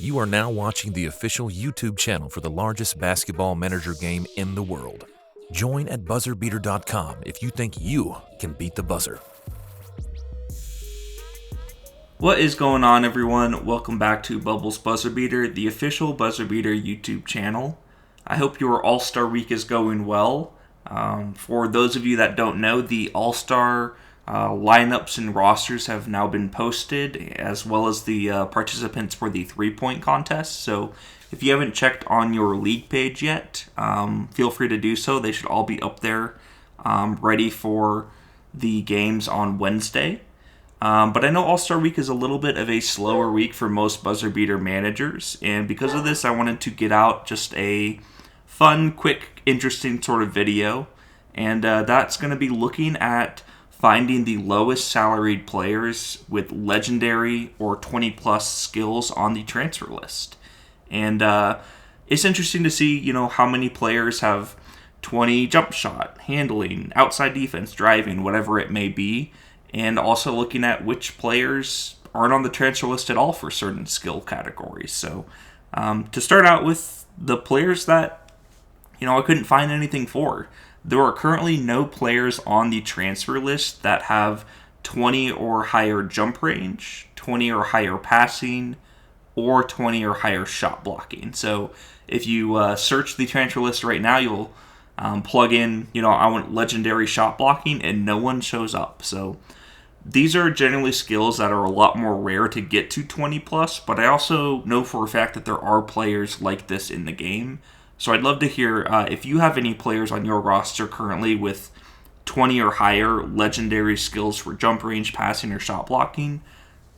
You are now watching the official YouTube channel for the largest basketball manager game in the world. Join at BuzzerBeater.com if you think you can beat the buzzer. What is going on, everyone? Welcome back to Bubbles BuzzerBeater, the official BuzzerBeater YouTube channel. I hope your All-Star Week is going well. For those of you that don't know, the All-Star lineups and rosters have now been posted, as well as the participants for the three-point contest. So if you haven't checked on your league page yet, feel free to do so. They should all be up there, ready for the games on Wednesday. But I know All-Star Week is a little bit of a slower week for most BuzzerBeater managers, and because of this, I wanted to get out just a fun, quick, interesting sort of video, and that's going to be looking at finding the lowest salaried players with legendary or 20-plus skills on the transfer list. And it's interesting to see, how many players have 20 jump shot, handling, outside defense, driving, whatever it may be. And also looking at which players aren't on the transfer list at all for certain skill categories. So to start out with the players that, I couldn't find anything for. There are currently no players on the transfer list that have 20 or higher jump range, 20 or higher passing, or 20 or higher shot blocking. So if you search the transfer list right now, you'll plug in, I want legendary shot blocking, and no one shows up. So these are generally skills that are a lot more rare to get to 20 plus, but I also know for a fact that there are players like this in the game. So I'd love to hear if you have any players on your roster currently with 20 or higher legendary skills for jump range, passing, or shot blocking.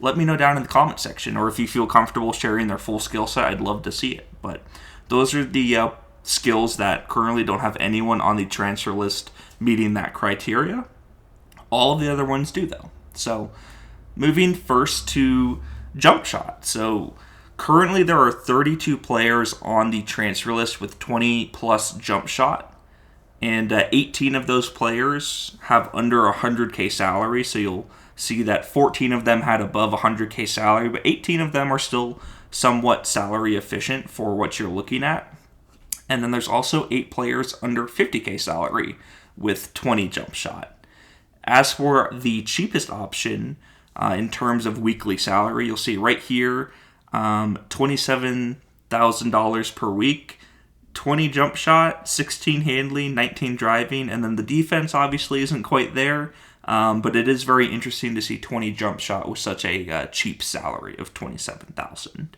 Let me know down in the comment section, or if you feel comfortable sharing their full skill set, I'd love to see it. But those are the skills that currently don't have anyone on the transfer list meeting that criteria. All of the other ones do, though. So, moving first to jump shot. So, currently there are 32 players on the transfer list with 20 plus jump shot, and 18 of those players have under 100K salary. So you'll see that 14 of them had above 100K salary, but 18 of them are still somewhat salary efficient for what you're looking at. And then there's also 8 players under 50K salary with 20 jump shot. As for the cheapest option in terms of weekly salary, you'll see right here, $27,000 per week, 20 jump shot, 16 handling, 19 driving, and then the defense obviously isn't quite there, but it is very interesting to see 20 jump shot with such a cheap salary of $27,000.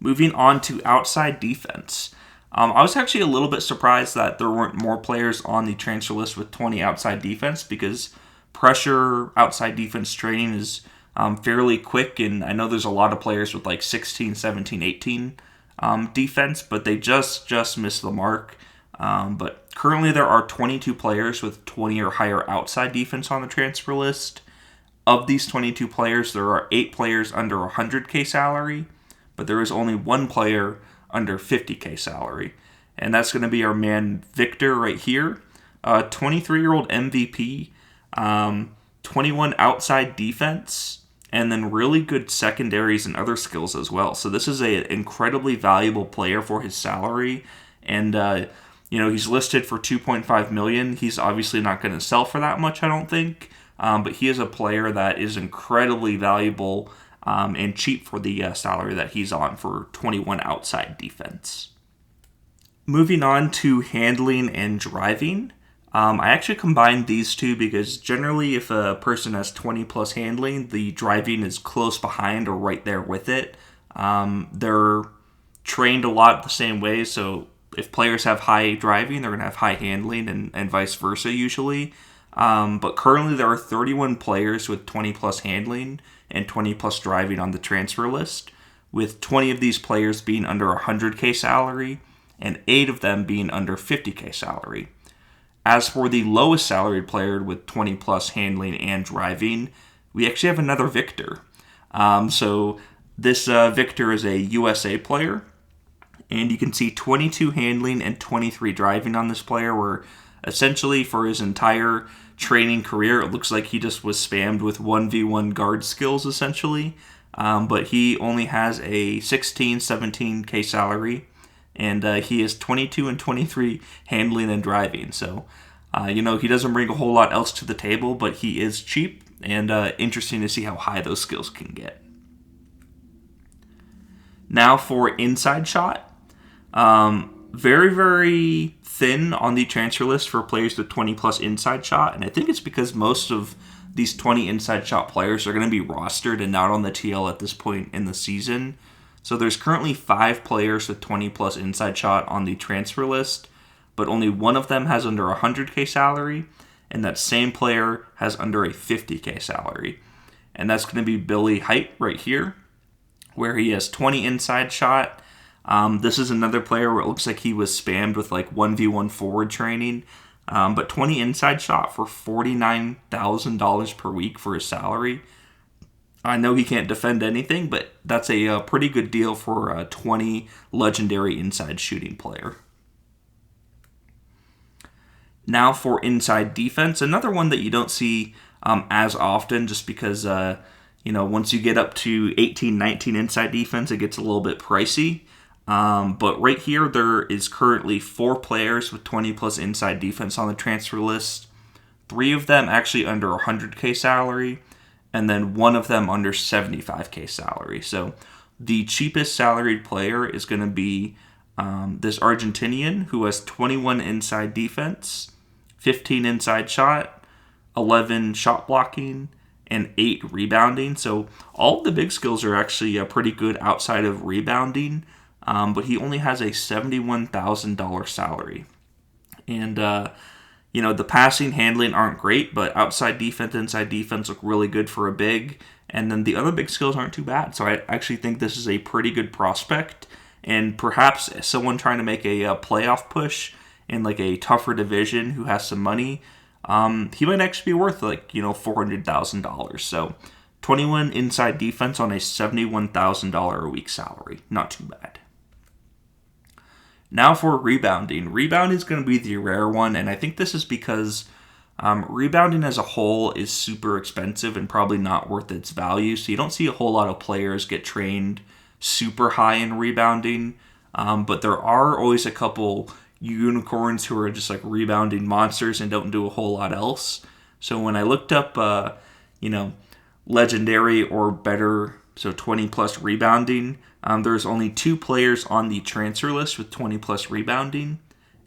Moving on to outside defense. I was actually a little bit surprised that there weren't more players on the transfer list with 20 outside defense, because pressure outside defense training is fairly quick, and I know there's a lot of players with like 16, 17, 18 defense, but they just missed the mark. But currently there are 22 players with 20 or higher outside defense on the transfer list. Of these 22 players, there are 8 players under 100K salary, but there is only 1 player under 50K salary, and that's going to be our man Victor right here, 23-year-old MVP, 21 outside defense, and then really good secondaries and other skills as well. So this is an incredibly valuable player for his salary, and he's listed for $2.5 million. He's obviously not going to sell for that much, I don't think, but he is a player that is incredibly valuable and cheap for the salary that he's on for 21 outside defense. Moving on to handling and driving. I actually combined these two because generally if a person has 20 plus handling, the driving is close behind or right there with it. They're trained a lot the same way, so if players have high driving, they're going to have high handling and vice versa usually. But currently there are 31 players with 20 plus handling and 20 plus driving on the transfer list, with 20 of these players being under 100K salary and 8 of them being under 50K salary. As for the lowest salaried player with 20 plus handling and driving, we actually have another Victor. So this Victor is a USA player, and you can see 22 handling and 23 driving on this player, where essentially for his entire training career, it looks like he just was spammed with 1v1 guard skills, essentially. but he only has a 16, 17K salary, and he is 22 and 23 handling and driving. So, he doesn't bring a whole lot else to the table, but he is cheap, and interesting to see how high those skills can get. Now for inside shot. Very, very thin on the transfer list for players with 20 plus inside shot, and I think it's because most of these 20 inside shot players are going to be rostered and not on the TL at this point in the season. So there's currently 5 players with 20 plus inside shot on the transfer list, but only one of them has under 100K salary, and that same player has under a 50K salary. And that's going to be Billy Height right here, where he has 20 inside shot. This is another player where it looks like he was spammed with like 1v1 forward training. But 20 inside shot for $49,000 per week for his salary. I know he can't defend anything, but that's a pretty good deal for a 20 legendary inside shooting player. Now for inside defense, another one that you don't see as often just because, once you get up to 18, 19 inside defense, it gets a little bit pricey. But right here, there is currently 4 players with 20 plus inside defense on the transfer list. 3 of them actually under 100K salary, and then 1 of them under 75K salary. So the cheapest salaried player is going to be this Argentinian who has 21 inside defense, 15 inside shot, 11 shot blocking, and 8 rebounding. So all of the big skills are actually pretty good outside of rebounding. But he only has a $71,000 salary. And, the passing, handling aren't great, but outside defense, inside defense look really good for a big. And then the other big skills aren't too bad. So I actually think this is a pretty good prospect. And perhaps someone trying to make a playoff push in like a tougher division who has some money, he might actually be worth $400,000. So 21 inside defense on a $71,000 a week salary. Not too bad. Now for rebounding. Rebounding is going to be the rare one, and I think this is because rebounding as a whole is super expensive and probably not worth its value, so you don't see a whole lot of players get trained super high in rebounding, but there are always a couple unicorns who are just like rebounding monsters and don't do a whole lot else. So when I looked up, legendary or better, so 20 plus rebounding, there's only 2 players on the transfer list with 20 plus rebounding,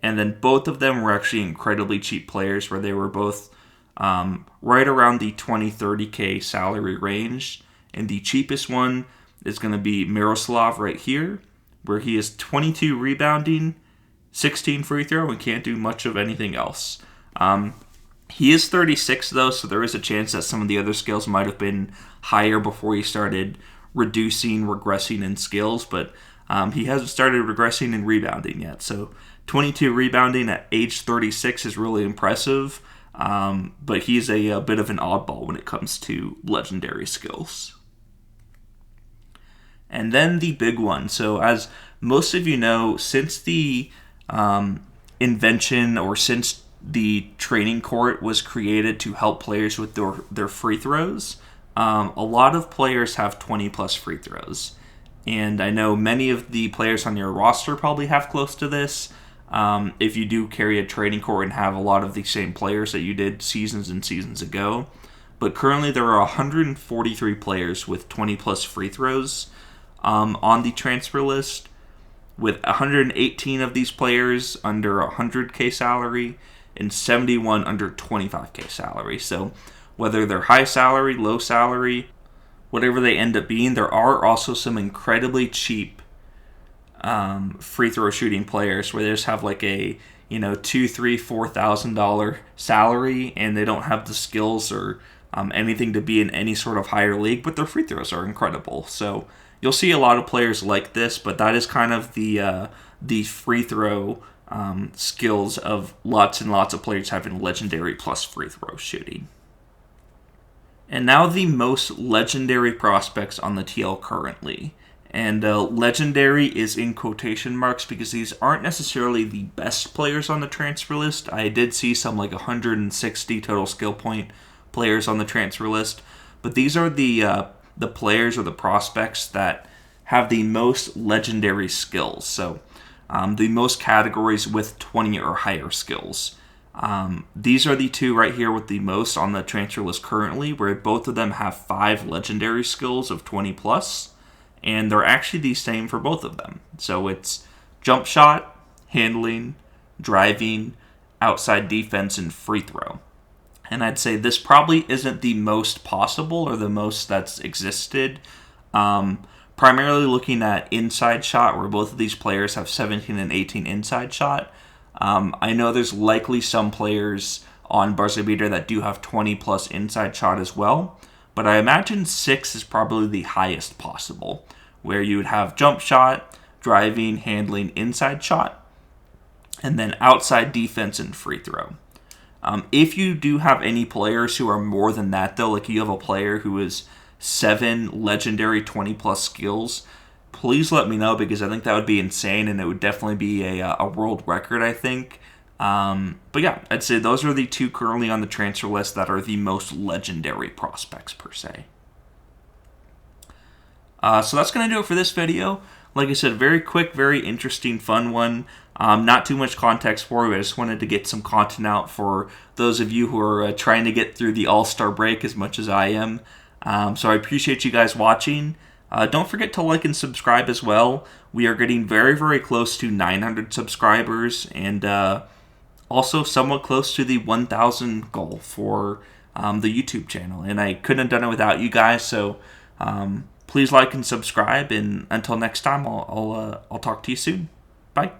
and then both of them were actually incredibly cheap players where they were both right around the 20-30K salary range, and the cheapest one is going to be Miroslav right here, where he is 22 rebounding, 16 free throw, and can't do much of anything else. He is 36 though, so there is a chance that some of the other skills might have been higher before he started regressing in skills, but he hasn't started regressing in rebounding yet. So 22 rebounding at age 36 is really impressive, but he's a bit of an oddball when it comes to legendary skills. And then the big one. So as most of you know, since the invention or since the training court was created to help players with their free throws, a lot of players have 20 plus free throws. And I know many of the players on your roster probably have close to this. If you do carry a training court and have a lot of the same players that you did seasons and seasons ago. But currently there are 143 players with 20 plus free throws on the transfer list, with 118 of these players under 100K salary and 71 under 25K salary. So whether they're high salary, low salary, whatever they end up being, there are also some incredibly cheap free throw shooting players where they just have like a $2,000, $3,000, $4,000 salary, and they don't have the skills or anything to be in any sort of higher league, but their free throws are incredible. So you'll see a lot of players like this, but that is kind of the free throw skills of lots and lots of players having legendary plus free throw shooting. And now the most legendary prospects on the TL currently. And legendary is in quotation marks because these aren't necessarily the best players on the transfer list. I did see some like 160 total skill point players on the transfer list, but these are the the players or the prospects that have the most legendary skills. So the most categories with 20 or higher skills. These are the two right here with the most on the transfer list currently, where both of them have 5 legendary skills of 20 plus, and they're actually the same for both of them. So it's jump shot, handling, driving, outside defense, and free throw. And I'd say this probably isn't the most possible or the most that's existed. Primarily looking at inside shot, where both of these players have 17 and 18 inside shot. I know there's likely some players on BuzzerBeater that do have 20 plus inside shot as well, but I imagine 6 is probably the highest possible, where you would have jump shot, driving, handling, inside shot, and then outside defense and free throw. If you do have any players who are more than that, though, like you have a player who is 7 legendary 20 plus skills, please let me know, because I think that would be insane, and it would definitely be a world record, I think. But yeah, I'd say those are the 2 currently on the transfer list that are the most legendary prospects per se. So that's going to do it for this video. Like I said, very quick, very interesting, fun one. Not too much context for you. I just wanted to get some content out for those of you who are trying to get through the All-Star break as much as I am. So I appreciate you guys watching. Don't forget to like and subscribe as well. We are getting very, very close to 900 subscribers, and also somewhat close to the 1,000 goal for the YouTube channel. And I couldn't have done it without you guys, so please like and subscribe. And until next time, I'll talk to you soon. Bye.